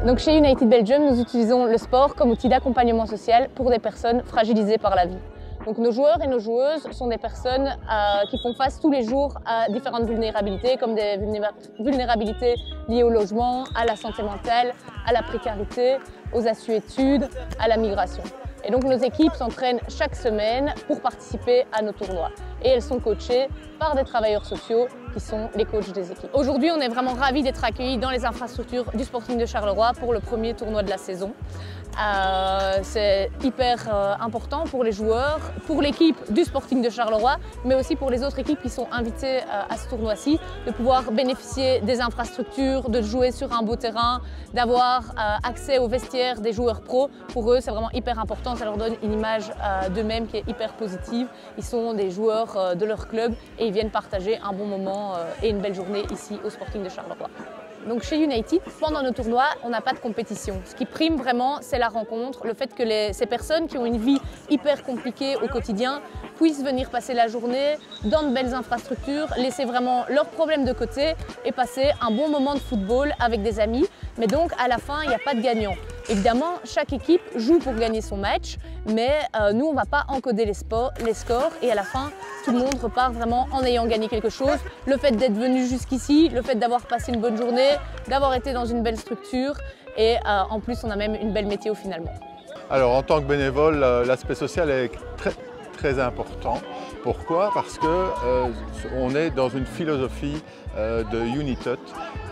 Donc chez United Belgium, nous utilisons le sport comme outil d'accompagnement social pour des personnes fragilisées par la vie. Donc nos joueurs et nos joueuses sont des personnes qui font face tous les jours à différentes vulnérabilités, comme des vulnérabilités liées au logement, à la santé mentale, à la précarité, aux assuétudes, à la migration. Et donc nos équipes s'entraînent chaque semaine pour participer à nos tournois. Et elles sont coachées par des travailleurs sociaux qui sont les coachs des équipes. Aujourd'hui, on est vraiment ravis d'être accueillis dans les infrastructures du Sporting de Charleroi pour le premier tournoi de la saison. C'est hyper important pour les joueurs, pour l'équipe du Sporting de Charleroi, mais aussi pour les autres équipes qui sont invitées à ce tournoi-ci, de pouvoir bénéficier des infrastructures, de jouer sur un beau terrain, d'avoir accès aux vestiaires des joueurs pros. Pour eux, c'est vraiment hyper important, ça leur donne une image d'eux-mêmes qui est hyper positive. Ils sont des joueurs de leur club et ils viennent partager un bon moment et une belle journée ici au Sporting de Charleroi. Donc chez United, pendant nos tournois, on n'a pas de compétition. Ce qui prime vraiment, c'est la rencontre, le fait que ces personnes qui ont une vie hyper compliquée au quotidien puissent venir passer la journée dans de belles infrastructures, laisser vraiment leurs problèmes de côté et passer un bon moment de football avec des amis. Mais donc à la fin, il n'y a pas de gagnant. Évidemment, chaque équipe joue pour gagner son match, mais nous, on ne va pas encoder les scores et à la fin, tout le monde repart vraiment en ayant gagné quelque chose. Le fait d'être venu jusqu'ici, le fait d'avoir passé une bonne journée, d'avoir été dans une belle structure et en plus, on a même une belle météo finalement. Alors, en tant que bénévole, l'aspect social est très important. Pourquoi? Parce qu'on est dans une philosophie de United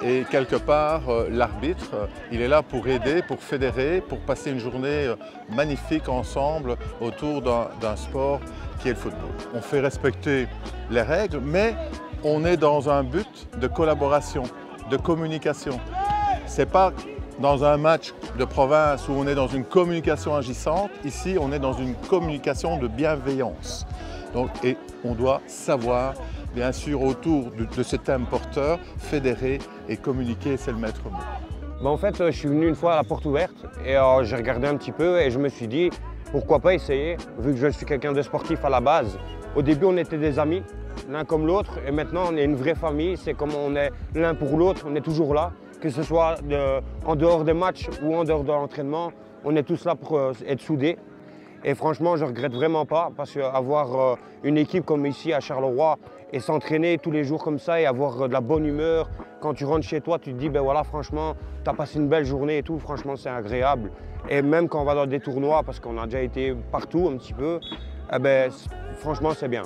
et quelque part l'arbitre, il est là pour aider, pour fédérer, pour passer une journée magnifique ensemble autour d'un sport qui est le football. On fait respecter les règles, mais on est dans un but de collaboration, de communication. C'est pas dans un match de province où on est dans une communication agissante, ici on est dans une communication de bienveillance. Donc, et on doit savoir, bien sûr, autour de ce thème porteur, fédérer et communiquer, c'est le maître mot. En fait, je suis venu une fois à la porte ouverte et j'ai regardé un petit peu et je me suis dit, pourquoi pas essayer, vu que je suis quelqu'un de sportif à la base. Au début, on était des amis, l'un comme l'autre, et maintenant on est une vraie famille, c'est comme on est l'un pour l'autre, on est toujours là. Que ce soit en dehors des matchs ou en dehors de l'entraînement, on est tous là pour être soudés. Et franchement, je ne regrette vraiment pas parce qu'avoir une équipe comme ici à Charleroi et s'entraîner tous les jours comme ça et avoir de la bonne humeur, quand tu rentres chez toi, tu te dis, ben voilà, franchement, tu as passé une belle journée et tout, franchement, c'est agréable. Et même quand on va dans des tournois, parce qu'on a déjà été partout un petit peu, eh ben, franchement, c'est bien.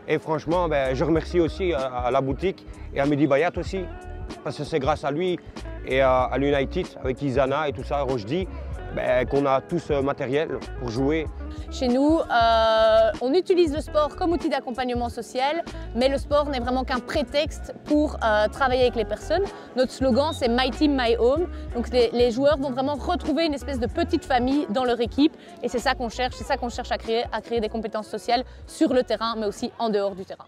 Et franchement, ben, je remercie aussi à la boutique et à Mehdi Bayat aussi, parce que c'est grâce à lui et à l'United, avec Isana et tout ça, Rochdi, qu'on a tout ce matériel pour jouer. Chez nous, on utilise le sport comme outil d'accompagnement social, mais le sport n'est vraiment qu'un prétexte pour travailler avec les personnes. Notre slogan, c'est My Team, My Home. Donc les joueurs vont vraiment retrouver une espèce de petite famille dans leur équipe et c'est ça qu'on cherche, à créer des compétences sociales sur le terrain, mais aussi en dehors du terrain.